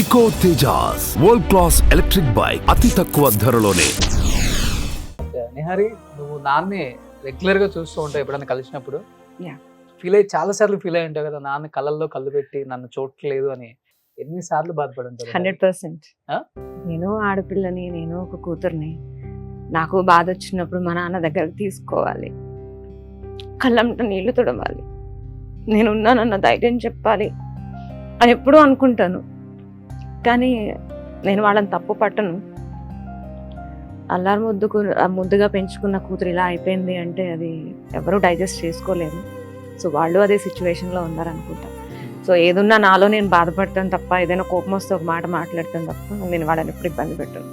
Eco Tejas world class electric bike అతి తక్కువ ధరలోనే. నిహారి, నువ్వు నాన్నే రెగ్యులర్ గా చూస్తూ ఉంటావు ఎప్పుడైనా కలిసినప్పుడు? Yeah. చాలా సార్లు ఫీల్ అయి ఉంటావు కదా, నాన్న కళ్ళల్లో కళ్ళు పెట్టి నన్ను చూడట్లేదు అని. ఎన్నిసార్లు బాధపడి ఉంటావు? 100%. ఆ? నేను ఆడపిల్లని, నేను ఒక కూతుర్ని. నాకు బాధ వచ్చినప్పుడు మా నాన్న దగ్గరకు తీసుకోవాలి, కళ్ళంట నీళ్లు తుడవాలి, నేను ఉన్నానన్న ధైర్యం చెప్పాలి అని ఎప్పుడూ అనుకుంటాను. కానీ నేను వాళ్ళని తప్పు పట్టను. అల్లారు ముద్దుగా పెంచుకున్న కూతురు ఇలా అయిపోయింది అంటే అది ఎవరూ డైజెస్ట్ చేసుకోలేరు. సో వాళ్ళు అదే సిచ్యువేషన్లో ఉన్నారనుకుంటా. సో ఏదున్నా నాలో నేను బాధపడతాను తప్ప, ఏదైనా కోపం వస్తే ఒక మాట మాట్లాడతాను తప్ప నేను వాళ్ళని ఎప్పుడు ఇబ్బంది పెట్టాను.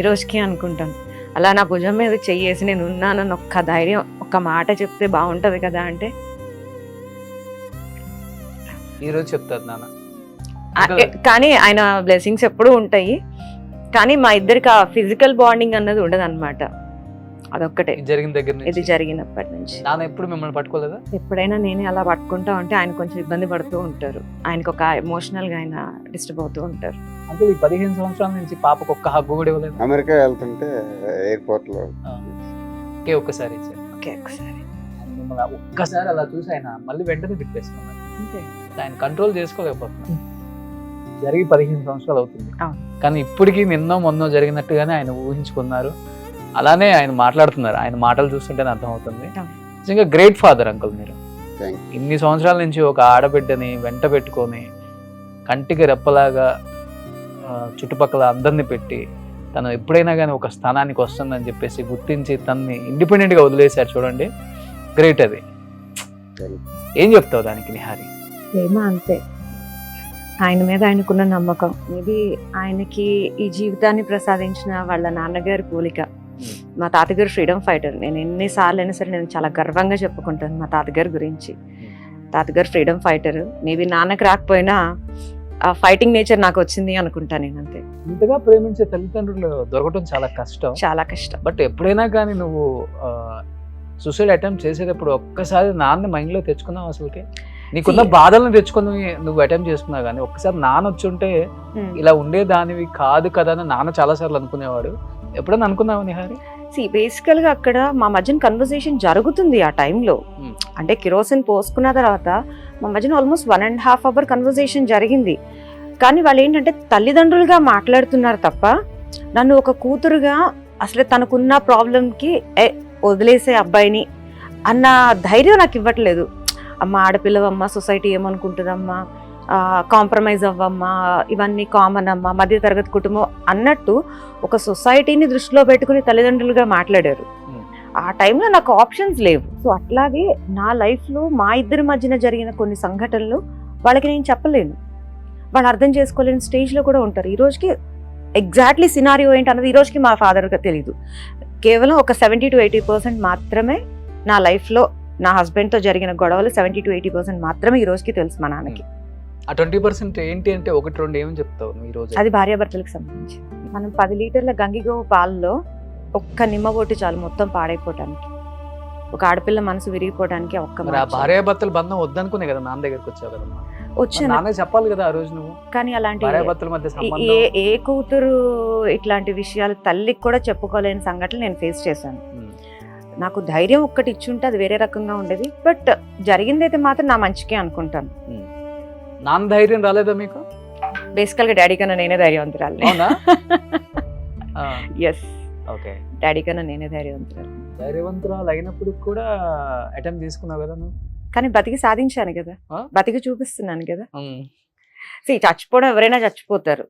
ఈరోజుకి అనుకుంటాను, అలా నా భుజం మీద చెయ్యేసి నేను ఉన్నానని ఒక్క ధైర్యం, ఒక్క మాట చెప్తే బాగుంటుంది కదా అంటే ఈరోజు చెప్తారు నాన్న. కానీ ఆయన బ్లెస్సింగ్స్ ఎప్పుడూ ఉంటాయి. కానీ మా ఇద్దరికి ఆ ఫిజికల్ బాండింగ్ అన్నది ఉండదు అనమాట. అదొక్కటే జరిగిన దగ్గర నుంచి. ఇది జరిగినప్పటి నుంచి నాన్న ఎప్పుడు మిమ్మల్ని పట్టుకోలేదా? ఎప్పుడైనా నేనే అలా పట్టుకుంటా ఉంటే ఆయన కొంచెం ఇబ్బంది పడుతూ ఉంటారు. ఆయనకు ఒక ఎమోషనల్ గా ఆయన డిస్టర్బ్ అవుతూ ఉంటారు. అంటే ఈ 15 సంవత్సరాల నుంచి పాపకు ఒక్క హగ్గు కూడా ఇవ్వలేదు? అమెరికా వెళ్తుంటే ఎయిర్పోర్ట్ లో ఒక్కసారి ఇచ్చారు. ఓకే, ఒకసారి మిమ్మల్ని ఒక్కసారి అలా చూసి ఆయన మళ్ళీ వెంటనే తిప్పేసుకున్నారు. అంతే. ఆయన కంట్రోల్ చేసుకోలేకపోతున్నారు. జరిగి 15 సంవత్సరాలు అవుతుంది. అవును. కానీ ఇప్పటికీ నిన్నో మొన్నో జరిగినట్టుగానే ఆయన ఊహించుకున్నారు. అలానే ఆయన మాట్లాడుతున్నారు. ఆయన మాటలు చూస్తుంటేనే అర్థమవుతుంది. నిజంగా గ్రేట్ ఫాదర్ అంకుల్ మీరు. ఇన్ని సంవత్సరాల నుంచి ఒక ఆడబిడ్డని వెంట పెట్టుకొని కంటికి రెప్పలాగా చుట్టుపక్కల అందరినీ పెట్టి తను ఎప్పుడైనా కానీ ఒక స్థానానికి వస్తుందని చెప్పేసి గుర్తించి తనని ఇండిపెండెంట్గా వదిలేశారు. చూడండి, గ్రేట్. అది ఏం చెప్తావు దానికి నిహారి? ఏమో అంతే, ఆయన మీద ఆయనకున్న నమ్మకం. మేబీ ఆయనకి ఈ జీవితాన్ని ప్రసాదించిన వాళ్ళ నాన్నగారి పోలిక. మా తాతగారు ఫ్రీడమ్ ఫైటర్. నేను ఎన్నిసార్లు అయినా సరే నేను చాలా గర్వంగా చెప్పుకుంటాను మా తాతగారి గురించి. తాతగారు ఫ్రీడమ్ ఫైటర్. మేబీ నాన్నకు రాకపోయినా ఆ ఫైటింగ్ నేచర్ నాకు వచ్చింది అనుకుంటా నేను. అంతే. ఇంతగా ప్రేమించే తల్లిదండ్రులు దొరకటం చాలా కష్టం. చాలా కష్టం. బట్ ఎప్పుడైనా కానీ నువ్వు సూసైడ్ అటెంప్ట్ చేసేటప్పుడు ఒక్కసారి నాన్న మైండ్లో తెచ్చుకున్నావు? అసలుకి నీకున్న బాధలను తెచ్చుకొని నువ్వు అటెంప్ట్ చేసుకున్నావు, కానీ ఒక్కసారి నాన్న వచ్చి ఉంటే ఇలా ఉండేదానివి కాదు కదా అని నాన్న చాలాసార్లు అనుకునేవాడు. ఎప్పుడైనా అనుకున్నావు నిహారి? బేసికల్ గా అక్కడ మా మధ్యన కన్వర్సేషన్ జరుగుతుంది ఆ టైంలో. అంటే కిరోసిన్ పోసుకున్న తర్వాత మా మధ్యన ఆల్మోస్ట్ 1.5 hour కన్వర్సేషన్ జరిగింది. కానీ వాళ్ళు ఏంటంటే తల్లిదండ్రులుగా మాట్లాడుతున్నారు తప్ప నన్ను ఒక కూతురుగా అసలు తనకున్న ప్రాబ్లంకి వదిలేసే అబ్బాయిని అన్న ధైర్యం నాకు ఇవ్వట్లేదు. అమ్మ ఆడపిల్లవమ్మ, సొసైటీ ఏమనుకుంటుందమ్మా, కాంప్రమైజ్ అవ్వమ్మా, ఇవన్నీ కామన్ అమ్మా, మధ్యతరగతి కుటుంబం అన్నట్టు ఒక సొసైటీని దృష్టిలో పెట్టుకుని తల్లిదండ్రులుగా మాట్లాడారు. ఆ టైంలో నాకు ఆప్షన్స్ లేవు. సో అట్లాగే నా లైఫ్లో మా ఇద్దరి మధ్యన జరిగిన కొన్ని సంఘటనలు వాళ్ళకి నేను చెప్పలేను, వాళ్ళు అర్థం చేసుకోలేని స్టేజ్లో కూడా ఉంటారు. ఈ రోజుకి ఎగ్జాక్ట్లీ సినారియో ఏంటి అన్నది ఈ రోజుకి మా ఫాదర్గా తెలీదు. కేవలం ఒక 70 to 80% మాత్రమే నా లైఫ్లో నా హస్బెండ్తో జరిగిన గొడవలు 70 to 80% మాత్రమే ఈ రోజుకి తెలుసు మా నాన్నకి. ఆ 20% ఏంటి అంటే 1-2 ఏమని చెప్తావు ఈ రోజు? అది భార్యాభర్తలకు సంబంధించి. మనం 10 లీటర్ల గంగిగోవు పాలలో ఒక్క నిమ్మ బొట్టు చాలు మొత్తం పాడైపోవటానికి, ఒక ఆడపిల్ల మనసు విరిగిపోవడానికి. ఒక్క భార్యాభర్తల బంధం వద్దనుకునే కదా నాన్న దగ్గరికి వచ్చావు కదమ్మా. వచ్చాను చెప్పాలి కదా ఆ రోజు నువ్వు. కానీ అలాంటి భార్యాభర్తల మధ్య ఏ కూతురు ఇట్లాంటి విషయాలు తల్లికి కూడా చెప్పుకోలేని సంఘటనలు నేను ఫేస్ చేశాను. నాకు ధైర్యం ఒక్కటి ఇచ్చుంటే అది వేరే రకంగా ఉండేది. బట్ జరిగిందైతే మాత్రం నా మంచికే అనుకుంటాను. నాన్న ధైర్యం రాలేదా మీకు? బేసికల్ గా డాడీ కన్నా నేనే ధైర్యవంతురాలు. Yes, okay. డాడీ కన్నా నేనే ధైర్యవంతురాలు. ధైర్యవంతురాలు అయినప్పుడు కూడా అటెంప్ట్ తీసుకున్నావు కదా నువ్వు. కానీ బతికి సాధించాను కదా, బతికి చూపిస్తున్నాను కదా. చచ్చిపోవడం ఎవరైనా చచ్చిపోతారు,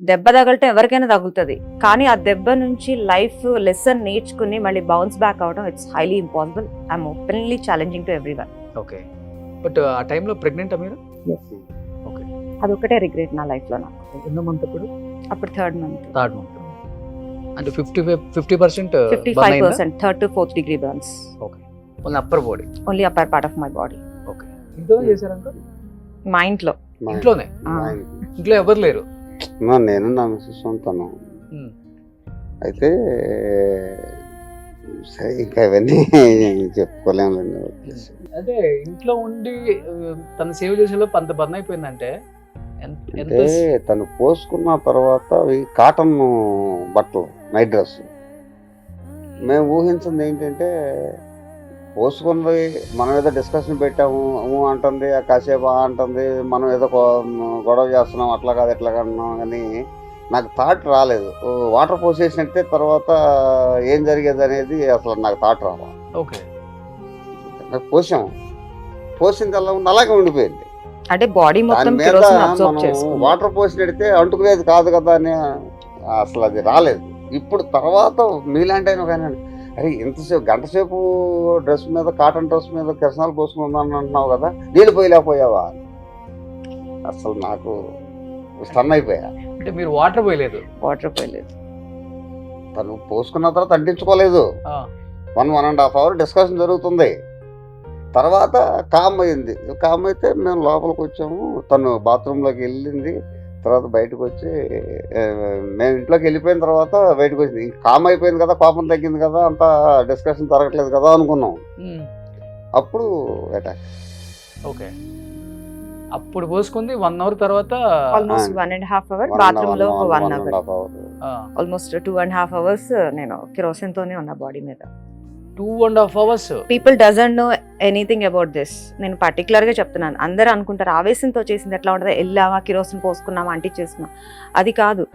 దెబ్బ తగలటం ఎవరికైనా తగులుతుంది. కానీ ఆ దెబ్బ నుంచి లైఫ్ లెసన్ నేర్చుకుని మళ్ళీ బౌన్స్ బ్యాక్ అవడం it's highly impossible. I'm openly challenging to everyone. Okay. But ఆ టైంలో ప్రెగ్నెంట్ మీరు? ఓకే. అదొకటే రిగ్రెట్ నా లైఫ్లో. నాకు ఎన్నో మంత్ అప్పుడు? అప్పుడు థర్డ్ మంత్. అంటే 50% 55%, 3rd to 4th degree burns. Okay. Only upper body? Only upper part of my body. Okay. ఇంట్లోనే చేశారంట? మా ఇంట్లో. ఇంట్లోనే? ఇంట్లో ఎవరు లేరు? నేను నా మిస్సెస్ ఉంటాను. అయితే ఇంకా ఇవన్నీ చెప్పుకోలేము. అంటే ఇంట్లో ఉండి తన సేవ్ చేసేలో అంత బంద్ అయిపోయిందంటే ఎంత అంటే తను పోసుకున్న తర్వాత అవి కాటన్ బట్టలు, నైట్ డ్రెస్. మేము ఊహించింది ఏంటంటే పోసుకున్నది మనం ఏదో డిస్కషన్ పెట్టాము అంటుంది, కాసేపు అంటుంది, మనం ఏదో గొడవ చేస్తున్నాం, అట్లా కాదు ఎట్లా కన్నాం అని నాకు థాట్ రాలేదు. వాటర్ పోసేసినట్టే తర్వాత ఏం జరిగేది అనేది అసలు నాకు థాట్ రావాలి. ఓకే, పోసింది అలా ఉంది, అలాగే ఉండిపోయింది. అంటే బాడీ దాని మొత్తం మీద కిరోసిన్ అబ్జర్వ్ మనం చేసుకుంది. వాటర్ పోసినడితే అంటుకునేది కాదు కదా అని అసలు అది రాలేదు. ఇప్పుడు తర్వాత మీలాంటి ఆయన కానీ అరే ఇంతసేపు గంట సేపు డ్రెస్ మీద, కాటన్ డ్రెస్ మీద కిరసనాలు పోసుకుందాన్ని అంటున్నావు కదా, నీళ్ళు పోయలేకపోయావా? అసలు నాకు స్టన్ అయిపోయా. అంటే మీరు వాటర్ పోయలేదు? వాటర్ పోయలేదు. తను పోసుకున్న తర్వాత అంటించుకోలేదు. ఆ, 1.5 అవర్ డిస్కషన్ జరుగుతుంది. తర్వాత కామ్ అయింది. కామ్ అయితే మేము లోపలికి వచ్చాము, తను బాత్రూంలోకి వెళ్ళింది. తర్వాత బయటకు వచ్చి మేము ఇంట్లోకి వెళ్ళిపోయిన తర్వాత బయటకు వచ్చింది. కామ్ అయిపోయింది కదా, కోపం తగ్గింది కదా, అంతా డిస్కషన్ జరగట్లేదు కదా అనుకున్నాం. అప్పుడు అటాక్. ఓకే, అప్పుడు పోసుకుంది 1 అవర్ తర్వాత ఆల్మోస్ట్ 1.5 అవర్, బాత్రూమ్ లో 1 అవర్, ఆల్మోస్ట్ 2.5 అవర్స్ నేను కిరోసిన్ తోనే ఉన్నా బాడీ మీద. 2.5 hours. People doesn't know anything about this. నేను పర్టికులర్ గా చెప్తున్నాను. అందరూ అనుకుంటారు ఆవేశంతో చేసింది ఎట్లా ఉంటుంది, వెళ్ళామా కిరోసిన్ పోసుకున్నామా అంటించేసుకున్నాం, అది కాదు.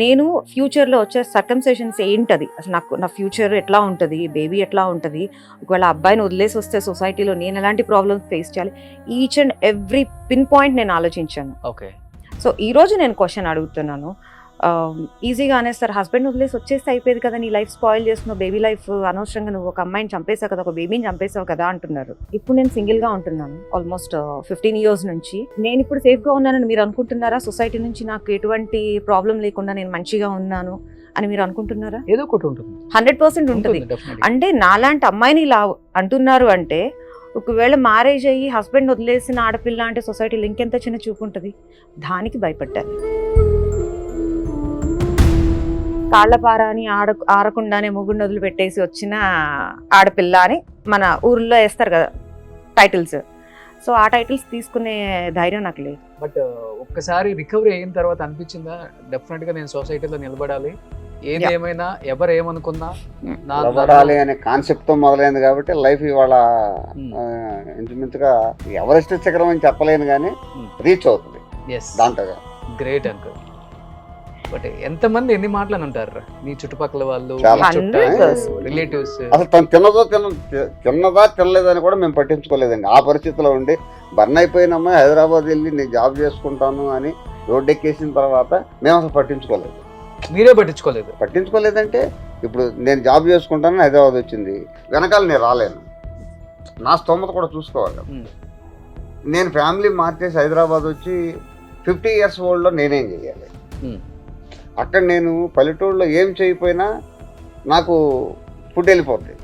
నేను ఫ్యూచర్లో వచ్చే సర్కమ్స్టేషన్స్ ఏంటది, అసలు నా ఫ్యూచర్ ఎట్లా ఉంటుంది, బేబీ ఎట్లా ఉంటుంది, ఒకవేళ అబ్బాయిని వదిలేసి వస్తే సొసైటీలో నేను ఎలాంటి ప్రాబ్లమ్స్ ఫేస్ చేయాలి, each and every pin point నేను ఆలోచించాను. ఓకే, సో ఈరోజు నేను క్వశ్చన్ అడుగుతున్నాను. ఈజీగా అనేస్తారు, హస్బెండ్ వదిలేసి వచ్చేస్తే అయిపోయేది కదా, నీ లైఫ్ స్పాయిల్ చేస్తున్నావు, బేబీ లైఫ్ అనవసరంగా నువ్వు ఒక అమ్మాయిని చంపేసావు కదా, ఒక బేబీని చంపేసావు కదా అంటున్నారు. ఇప్పుడు నేను సింగిల్గా ఉంటున్నాను ఆల్మోస్ట్ 15 years నుంచి. నేను ఇప్పుడు సేఫ్గా ఉన్నానని మీరు అనుకుంటున్నారా? సొసైటీ నుంచి నాకు ఎటువంటి ప్రాబ్లం లేకుండా నేను మంచిగా ఉన్నాను అని మీరు అనుకుంటున్నారా? ఏదో ఒకటి ఉంటుంది, 100% ఉంటుంది. అంటే నాలాంటి అమ్మాయిని ఇలా అంటున్నారు అంటే, ఒకవేళ మ్యారేజ్ అయ్యి హస్బెండ్ వదిలేసిన ఆడపిల్ల అంటే సొసైటీలో ఇంకెంత చిన్న చూపు ఉంటుంది. దానికి భయపడ్డాను. కాళ్ళపార అని ఆరకుండానే ముగ్గురు వదిలి పెట్టేసి వచ్చిన ఆడపిల్ల అని మన ఊర్లో వేస్తారు కదా టైటిల్స్. సో ఆ టైటిల్స్ తీసుకునే ధైర్యం నాకు లేదు. బట్ ఒక్కసారి రికవరీ అయిన తర్వాత అనిపించిందా, డెఫినెట్ గా నేను సొసైటీలో నిలబడాలి, ఏది ఏమైనా ఎవరు ఏమనుకున్నా నిలబడాలి అనే కాన్సెప్ట్ తో మొదలైంది కాబట్టి లైఫ్ ఇవాళ ఇంచుమించుగా ఎవరెస్ట్ శిఖరం అని చెప్పలేను కానీ రీచ్ అవుతుంది దాంట్లో. Great uncle. బట్ ఎంతమంది ఎన్ని మాటలు అంటారు నీ చుట్టుపక్కల వాళ్ళు, రిలేటివ్స్? అసలు తను తిన్నదా తినలేదని కూడా మేము పట్టించుకోలేదండి. ఆ పరిస్థితిలో ఉండి బర్న్ అయిపోయిన అమ్మాయి హైదరాబాద్ వెళ్ళి నేను జాబ్ చేసుకుంటాను అని రోడ్డు ఎక్కేసిన తర్వాత మేము అసలు పట్టించుకోలేదు. మీరే పట్టించుకోలేదంటే ఇప్పుడు నేను జాబ్ చేసుకుంటాను హైదరాబాద్ వచ్చింది, వెనకాల నేను రాలేను, నా స్తోమత కూడా చూసుకోవాలి. నేను ఫ్యామిలీ మార్చేసి హైదరాబాద్ వచ్చి 50 years ఓల్డ్లో నేనేం చేయాలి? అక్కడ నేను పల్లెటూరులో ఏం చేయకపోయినా నాకు ఫుడ్ వెళ్ళిపోతుంది.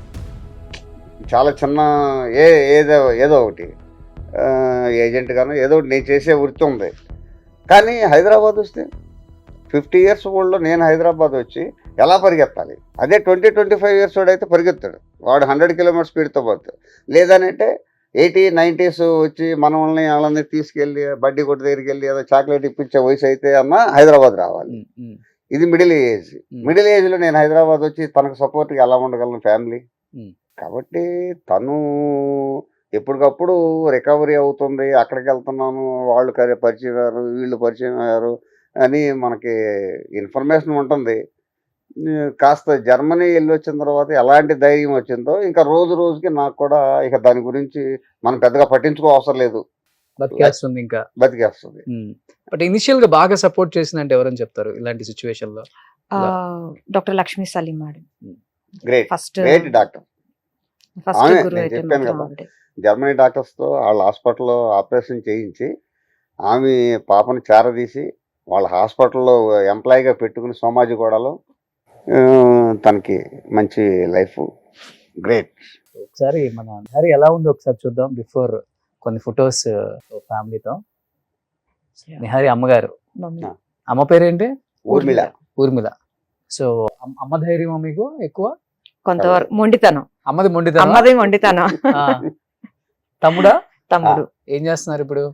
చాలా చిన్న ఏదో ఒకటి ఏజెంట్ గాను ఏదో ఒకటి నేను చేసే వృత్తి ఉంది. కానీ హైదరాబాద్ వస్తే 50 years ఓల్డ్లో నేను హైదరాబాద్ వచ్చి ఎలా పరిగెత్తాలి? అదే 20-25 years ఓల్డ్ అయితే పరిగెత్తాడు, వాడు 100 km స్పీడ్తో పోతాడు. లేదనంటే 80-90s వచ్చి మనల్ని వాళ్ళని తీసుకెళ్ళి బడ్డీ కొట్టు దగ్గరికి వెళ్ళి ఏదో చాక్లెట్ ఇప్పించే వయసు అయితే అన్న హైదరాబాద్ రావాలి. ఇది మిడిల్ ఏజ్లో నేను హైదరాబాద్ వచ్చి తనకు సపోర్ట్గా ఎలా ఉండగలను ఫ్యామిలీ? కాబట్టి తను ఎప్పటికప్పుడు రికవరీ అవుతుంది, అక్కడికి వెళ్తున్నాను, వాళ్ళు పరిచయం అయ్యారు, వీళ్ళు పరిచయం అయ్యారు అని మనకి ఇన్ఫర్మేషన్ ఉంటుంది. కాస్త జర్మనీ వెళ్ళి వచ్చిన తర్వాత ఎలాంటి ధైర్యం వచ్చిందో ఇంకా రోజు రోజుకి నాకు కూడా ఇక దాని గురించి మనం పెద్దగా పట్టించుకో అవసరం లేదు, బతికేస్తుంది ఇంకా బతికేస్తుంది. బట్ ఇనిషియల్ గా బాగా సపోర్ట్ చేసిందంటే ఎవరని చెప్తారు ఇలాంటి సిచ్యువేషన్ లో? Doctor Lakshmi Saleem madam, great doctor. చెప్పాను కదా, జర్మనీ డాక్టర్స్తో వాళ్ళ హాస్పిటల్లో ఆపరేషన్ చేయించి ఆమె పాపను చేరదీసి వాళ్ళ హాస్పిటల్లో ఎంప్లాయీగా పెట్టుకుని సోమాజిగూడలో తనకి మంచి లైఫ్. గ్రేట్. ఒకసారి మన హరి ఎలా ఉందో ఒకసారి చూద్దాం. బిఫోర్ కొన్ని ఫొటోస్ ఫ్యామిలీతో. నిహారి అమ్మగారు, అమ్మ పేరేంటి? ఊర్మిళ. సో అమ్మ ధైర్యం మీకు ఎక్కువ? కొంతవరకు మొండితనం. అమ్మది మొండితనం. మొండితనం. తమ్ముడు తమ్ముడు ఏం చేస్తున్నారు ఇప్పుడు?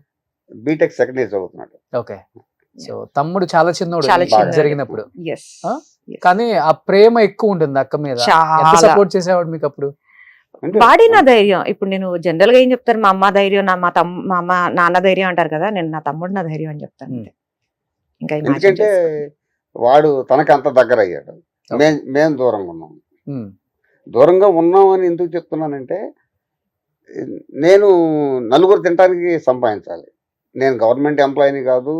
బీటెక్ సెకండ్ ఇయర్ చదువుతున్నాడు. ఓకే. సో తమ్ముడు చాలా చిన్నోడు చాలా ఈ చిన్నోడు. జరిగినప్పుడు, ఎస్ ఆ? కానీ ఆ ప్రేమ ఎక్కువ ఉంటుంది అక్క మీద. ఎంత చాలా సపోర్ట్ చేసేవాడు మీకు అప్పుడు? అంటే వాడి నా ధైర్యం. ఇప్పుడు నేను జనరల్ గా ఏం చెప్తారు, మా అమ్మ ధైర్యం, మా అమ్మ నాన్న ధైర్యం అంటారు కదా, నేను నా తమ్ముడు నా ధైర్యం అని చెప్తాను అంతే. ఇంకా imagine ఎందుకంటే చేసుకో. వాడు తనకి అంత దగ్గర అయ్యాడు, మేము దూరంగా ఉన్నాం. ఉమ్, దూరంగా ఉన్నాం అని ఎందుకు చెప్తున్నానంటే, నేను నలుగురు తినడానికి సంపాదించాలి. నేను గవర్నమెంట్ ఎంప్లాయీని కాదు,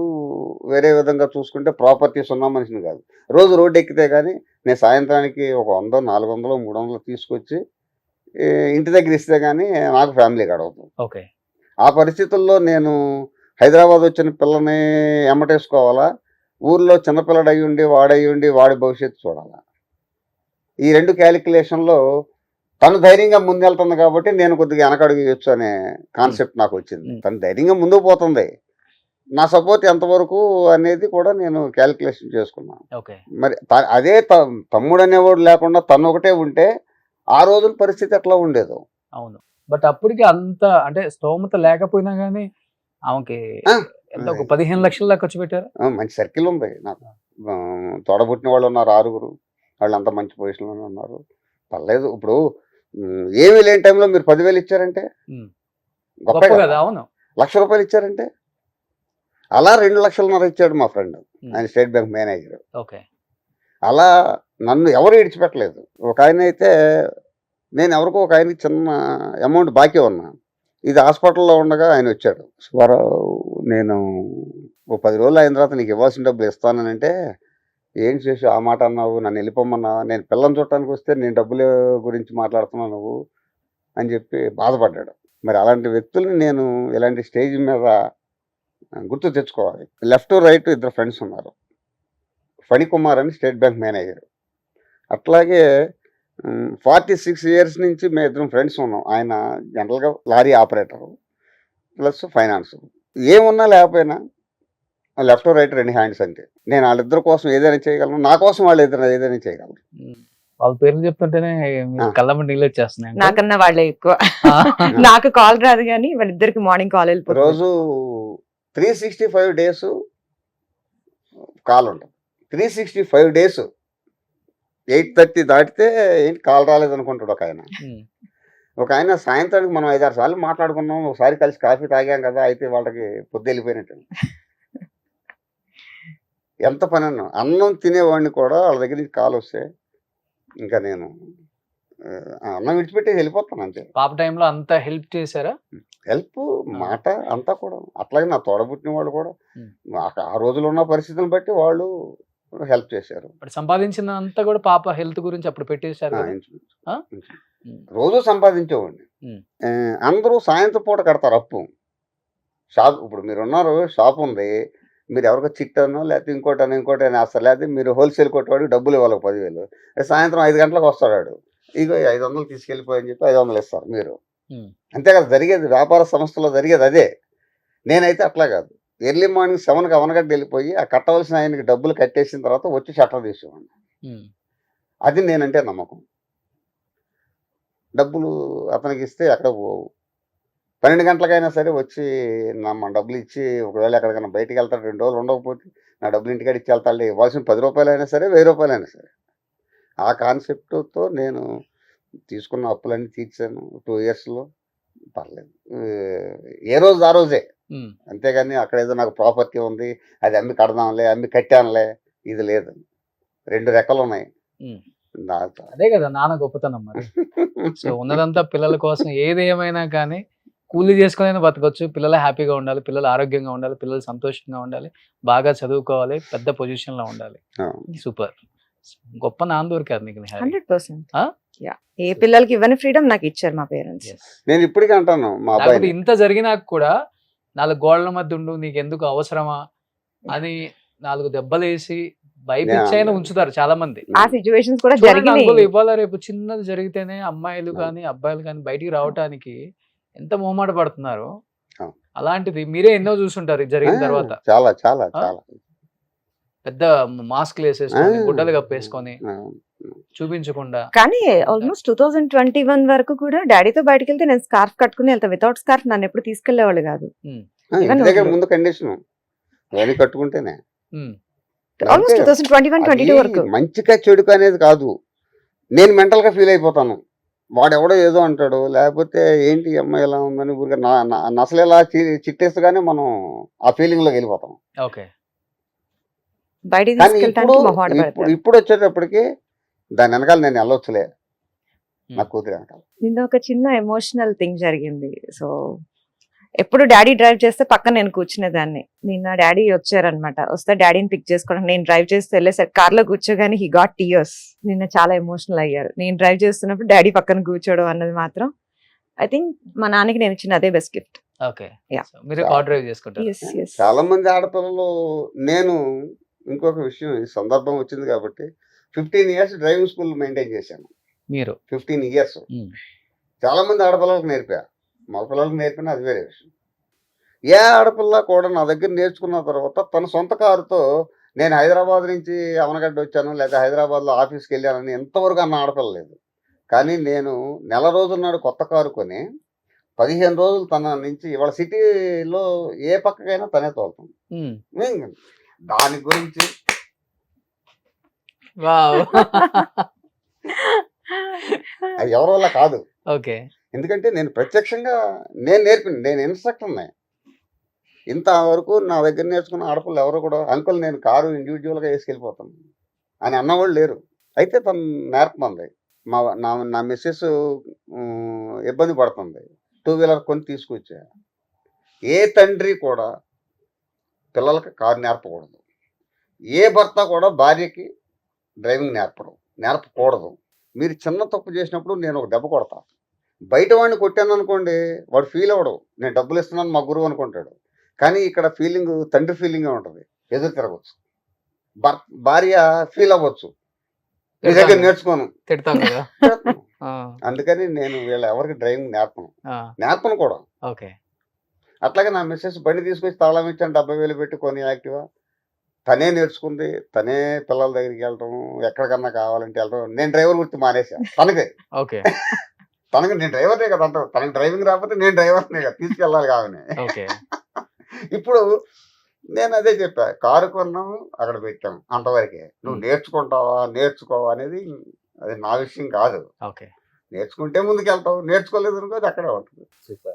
వేరే విధంగా చూసుకుంటే ప్రాపర్టీస్ ఉన్న మనిషిని కాదు. రోజు రోడ్డు ఎక్కితే కానీ నేను సాయంత్రానికి ఒక 100, 400, 300 తీసుకొచ్చి ఇంటి దగ్గర ఇస్తే కానీ నాకు ఫ్యామిలీ గడవదు. ఓకే. ఆ పరిస్థితుల్లో నేను హైదరాబాద్ వచ్చిన పిల్లని ఎమ్మటేసుకోవాలా, ఊర్లో చిన్నపిల్లడు అయ్యుండి వాడి భవిష్యత్తు చూడాలా. ఈ 2 క్యాలిక్యులేషన్లో తను ధైర్యంగా ముందెళ్తుంది కాబట్టి నేను కొద్దిగా వెనకడుగు వేయొచ్చు అనే కాన్సెప్ట్ నాకు వచ్చింది. తను ధైర్యంగా ముందుకు పోతుంది, నా సపోర్ట్ ఎంతవరకు అనేది కూడా నేను క్యాలిక్యులేషన్ చేసుకున్నాను. ఓకే. మరి అదే తమ్ముడు అనేవాడు లేకుండా తను ఒకటే ఉంటే ఆ రోజుల పరిస్థితి ఎట్లా ఉండేదో. అవును. బట్ అప్పటికి అంత అంటే స్తోమత లేకపోయినా గానీ ఆమెకి ఎంత ఒక 15 లక్షల దాకా ఖర్చు పెట్టారు. మంచి సర్కిల్ ఉంది నాకు. తోడబుట్టిన వాళ్ళు ఉన్నారు 6. వాళ్ళంతా మంచి పొజిషన్లోనే ఉన్నారు, పర్లేదు. ఇప్పుడు ఏమీ లేని టైంలో మీరు 10,000 ఇచ్చారంటే గొప్ప గొప్ప కదా. కదా. అవును. ₹1,00,000 ఇచ్చారంటే అలా 2,50,000 ఇచ్చాడు మా ఫ్రెండ్, ఆయన స్టేట్ బ్యాంక్ మేనేజర్. ఓకే. అలా నన్ను ఎవరు ఇడిచిపెట్టలేదు. ఒక ఆయన అయితే నేను ఎవరికో ఒక ఆయనకి చిన్న అమౌంట్ బాకీ ఉన్నా, ఇది హాస్పిటల్లో ఉండగా ఆయన వచ్చాడు. సుబ్బారావు, నేను ఓ 10 రోజులు అయిన తర్వాత నీకు ఇవ్వాల్సిన డబ్బులు ఇస్తానంటే, ఏం చేసి ఆ మాట అన్నావు, నన్ను వెళ్ళిపోమన్నావా, నేను పిల్లని చూడటానికి వస్తే నేను డబ్బుల గురించి మాట్లాడుతున్నావు నువ్వు అని చెప్పి బాధపడ్డాడు. మరి అలాంటి వ్యక్తుల్ని నేను ఇలాంటి స్టేజ్ మీద గుర్తు తెచ్చుకోవాలి. లెఫ్ట్ రైట్ 2 ఫ్రెండ్స్ ఉన్నారు. ఫణికుమార్ అని స్టేట్ బ్యాంక్ మేనేజర్, అట్లాగే 46 ఇయర్స్ నుంచి మేము 2 ఫ్రెండ్స్ ఉన్నాం. ఆయన జనరల్గా లారీ ఆపరేటరు ప్లస్ ఫైనాన్స్. ఏమున్నా లేకపోయినా లెఫ్ట్ రైట్ 2 హ్యాండ్స్ అంతే. నేను వాళ్ళిద్దరి కోసం ఏదైనా చేయగలను, నా కోసం వాళ్ళు ఏదైనా చేయగలరు. వాళ్ళ పేర్లు చెప్తుంటేనే కళ్ళమ్మ నీళ్ళు వచ్చేస్తున్నాయి. నాకన్నా వాళ్ళే ఎక్కువ. నాకు కాల్ రాదు కానీ వాళ్ళిద్దరికి మార్నింగ్ కాల్ వెళ్ళిపోతుంది. రోజు 365 డేస్ కాల్ ఉంటుంది. 365 డేస్ 8:30 దాటితే ఏంటి కాల్ రాలేదనుకుంటాడు ఒక ఆయన. ఒక ఆయన సాయంత్రానికి మనం 5-6 సార్లు మాట్లాడుకున్నాం, ఒకసారి కలిసి కాఫీ తాగాం కదా, అయితే వాళ్ళకి పొద్దు వెళ్ళిపోయినట్టు. ఎంత పని అన్నం తినేవాడిని కూడా వాళ్ళ దగ్గర నుంచి కాల్ వస్తే ఇంకా నేను అన్నం విడిచిపెట్టి వెళ్ళిపోతాను అంతే. పాప టైంలో అంత హెల్ప్ చేశారా? హెల్ప్ మాట అంతా కూడా. అట్లాగే నా తోడబుట్టిన వాళ్ళు కూడా ఆ రోజులో ఉన్న పరిస్థితులను బట్టి వాళ్ళు హెల్ప్ చేశారు. సంపాదించిన అంతా కూడా పాప హెల్త్ గురించి అప్పుడు పెట్టేశారు. రోజు సంపాదించేవాడిని. అందరూ సాయంత్రం పూట కడతారు అప్పు. షాప్ ఇప్పుడు మీరు ఉన్నారు, షాప్ ఉంది, మీరు ఎవరికో చిట్టనో లేకపోతే ఇంకోటని వేస్తారు, లేకపోతే మీరు హోల్సేల్ కొట్టేవాడికి డబ్బులు ఇవ్వాలి 10,000. సాయంత్రం 5 గంటలకు వస్తాడు, ఇగో 500 తీసుకెళ్ళిపోయని చెప్పి 500 ఇస్తారు మీరు. అంతే కదా జరిగేది, వ్యాపార సంస్థలో జరిగేది అదే. నేనైతే అట్లా కాదు, ఎర్లీ మార్నింగ్ 7కి అవనగడ్డ వెళ్ళిపోయి ఆ కట్టవలసిన ఆయనకి డబ్బులు కట్టేసిన తర్వాత వచ్చి షట్టర్ తీసేవాడిని. అది నేనంటే నమ్మకం. డబ్బులు అతనికి ఇస్తే ఎక్కడ పోవు. 12 గంటలకైనా సరే వచ్చి మన డబ్బులు ఇచ్చి, ఒకవేళ ఎక్కడికైనా బయటికి వెళ్తాడు 2 రోజులు ఉండకపోతే నా డబ్బులు ఇంటికాడ ఇచ్చి వెళ్తాడు, ఇవ్వాల్సిన 10 రూపాయలైనా సరే 1000 రూపాయలైనా సరే. ఆ కాన్సెప్ట్తో నేను తీసుకున్న అప్పులన్నీ తీర్చాను 2 ఇయర్స్లో. పర్లేదు, ఏ రోజు ఆ రోజే. అంతేగాని అక్కడ ఏదో నాకు ప్రాపర్టీ ఉంది అది అమ్మి కడదాంలే, అమ్మి కట్టానులే, ఇది లేదు. 2 రెక్కలు ఉన్నాయి. అదే కదా నాన్న గొప్పతనం మరి. సో ఉన్నదంతా పిల్లల కోసం, ఏది ఏమైనా కానీ కూలీ చేసుకుని బతకొచ్చు. పిల్లలు హ్యాపీగా ఉండాలి, పిల్లలు ఆరోగ్యంగా ఉండాలి, పిల్లలు సంతోషంగా ఉండాలి, బాగా చదువుకోవాలి, పెద్ద పొజిషన్ లో ఉండాలి. సూపర్, గొప్ప నాన్న దొరికారు నీకు. 100%. ఏ పిల్లలకి ఇవ్వని ఫ్రీడమ్ నాకు ఇచ్చారు మా పేరెంట్స్. నేను ఇప్పటికీ అంటాను మా అబ్బాయి, ఇంత జరిగినాక కూడా 4 గోడల మధ్య ఉండు, నీకు ఎందుకు అవసరమా అని 4 దెబ్బలేసి భయపిచ్చైనా ఉంచుతారు చాలా మంది. ఆ సిచ్యువేషన్స్ కూడా జరిగినాయి. ఇవాళ రేపు చిన్నది జరిగితేనే అమ్మాయిలు కానీ అబ్బాయిలు కానీ బయటికి రావటానికి ఎంత మొహమాట పడుతున్నారు. అలాంటిది మీరే ఎన్నో చూసుంటారు జరిగిన తర్వాత. చాలా చాలా చాలా పెద్ద మాస్క్ వేసేసుకొని గుడ్డలు కప్పేసుకొని చూపించకుండా. కానీ ఆల్మోస్ట్ 2021 వరకు కూడా డాడీతో బయటకు వెళ్తే నేను స్కార్ఫ్ కట్టుకుని వెళ్తా. వితౌట్ స్కార్ఫ్ నన్ను ఎప్పుడు తీసుకెళ్లేవాళ్ళు కాదు. Even ఇంటి దగ్గర ఊర్లో. ముందు కండిషన్ అవన్నీ కట్టుకుంటేనే ఆల్మోస్ట్ 2021-22 వరకు. మంచిగా చెడుక అనేది కాదు, నేను మెంటల్ గా ఫీల్ అయిపోతాను. వాడెవడో ఏదో అంటాడు, లేకపోతే ఏంటి ఈ అమ్మాయి ఎలా ఉందని ఊరికే నసలేలా చిట్టేస్తగానే మనం ఆ ఫీలింగ్ లోకి వెళ్ళిపోతాం. ఓకే. బయటికి కానీ తీసుకెళ్ళటానికి మొహాట ఇప్పుడు పెడతారు. ఇప్పుడు వచ్చేటప్పటికి దాని వెనకాల నేను వెళ్ళొచ్చులే నా కూతురు వెనకాల. నిన్న ఒక చిన్న ఎమోషనల్ థింగ్ జరిగింది. సో ఎప్పుడు డాడీ డ్రైవ్ చేస్తే పక్కన నేను కూర్చునేదాన్ని. నిన్న డాడీ వచ్చారనమాట. వస్తే డాడీని పిక్ చేసుకోవడం, నేను డ్రైవ్ చేస్తే వెళ్ళేసరికి కార్లో కూర్చోగానే హీ గాట్ టీయర్స్. నిన్న చాలా ఎమోషనల్ అయ్యారు. నేను డ్రైవ్ చేస్తున్నప్పుడు డాడీ పక్కన కూర్చోవడం అన్నది మాత్రం ఐ థింక్ మా నాన్నకి నేను ఇచ్చిన అదే బెస్ట్ గిఫ్ట్. ఓకే. Yeah. మీరు కార్ డ్రైవ్ చేసుకుంటారు. చాలా మంది ఆడపిల్లలు, నేను ఇంకొక విషయం, ఈ సందర్భం వచ్చింది కాబట్టి 15 ఇయర్స్ డ్రైవింగ్ స్కూల్ మెయింటైన్ చేశాను. మీరు 15 ఇయర్స్ చాలా మంది ఆడపిల్లలకు నేర్పా, మగ పిల్లలకు నేర్పిన అది వేరే విషయం. ఏ ఆడపిల్ల కూడా నా దగ్గర నేర్చుకున్న తర్వాత తన సొంత కారుతో నేను హైదరాబాద్ నుంచి అవనగడ్డ వచ్చాను లేదా హైదరాబాద్లో ఆఫీస్కి వెళ్ళానని ఎంతవరకు అన్న ఆడపిల్ల లేదు. కానీ నేను నెల రోజుల నాడు కొత్త కారు కొని 15 రోజులు తన నుంచి ఇవాళ సిటీలో ఏ పక్కకైనా తనే తోలుతాం. దాని గురించి వావ్. అది ఎవరి వల్ల కాదు. ఓకే. ఎందుకంటే నేను ప్రత్యక్షంగా నేను నేర్పిన, నేను ఇన్స్ట్రక్టర్నే. ఇంతవరకు నా దగ్గర నేర్చుకున్న ఆడపిల్లలు ఎవరు కూడా అంకుల్ నేను కారు ఇండివిజువల్గా వేసుకెళ్ళిపోతాను అని అన్నవాళ్ళు లేరు. అయితే తను నేర్పమంది. నా మిస్సెస్ ఇబ్బంది పడుతుంది, 2 వీలర్ కొని తీసుకొచ్చా. ఏ తండ్రి కూడా పిల్లలకి కారు నేర్పకూడదు, ఏ భర్త కూడా భార్యకి డ్రైవింగ్ నేర్పకూడదు. మీరు చిన్న తప్పు చేసినప్పుడు నేను ఒక దెబ్బ కొడతా. బయట వాడిని కొట్టాను అనుకోండి, వాడు ఫీల్ అవ్వడు, నేను డబ్బులు ఇస్తున్నాను మా గురువు అనుకుంటాడు. కానీ ఇక్కడ ఫీలింగ్ తండ్రి ఫీలింగే ఉంటుంది, ఎదురు తిరగచ్చు. భార్య ఫీల్ అవ్వచ్చు, నీ దగ్గర నేర్చుకోను, తిడతాం కదా. అందుకని నేను వీళ్ళ ఎవరికి డ్రైవింగ్ నేర్పను కూడా. ఓకే. అట్లాగే నా మిస్సెస్ బండి తీసుకొచ్చి తాళం ఇచ్చాను 70,000 పెట్టి కొని యాక్టివా. తనే నేర్చుకుంది, తనే పిల్లల దగ్గరికి వెళ్ళటం, ఎక్కడికన్నా కావాలంటే వెళ్ళటం. నేను డ్రైవర్ గుర్తు మానేశాను తనకే. ఓకే. తనకి నేను డ్రైవర్నే కదా అంటావు, తనకి డ్రైవింగ్ రాకపోతే నేను డ్రైవర్నే కదా, తీసుకెళ్ళాలి కావని. ఓకే. ఇప్పుడు నేను అదే చెప్పా, కారు కొన్నాము అక్కడ పెట్టాము అంతవరకే. నువ్వు నేర్చుకోవా అనేది అది నా విషయం కాదు. ఓకే. నేర్చుకుంటే ముందుకు వెళ్తావు, నేర్చుకోలేదు అనుకో అది అక్కడే ఉంటుంది.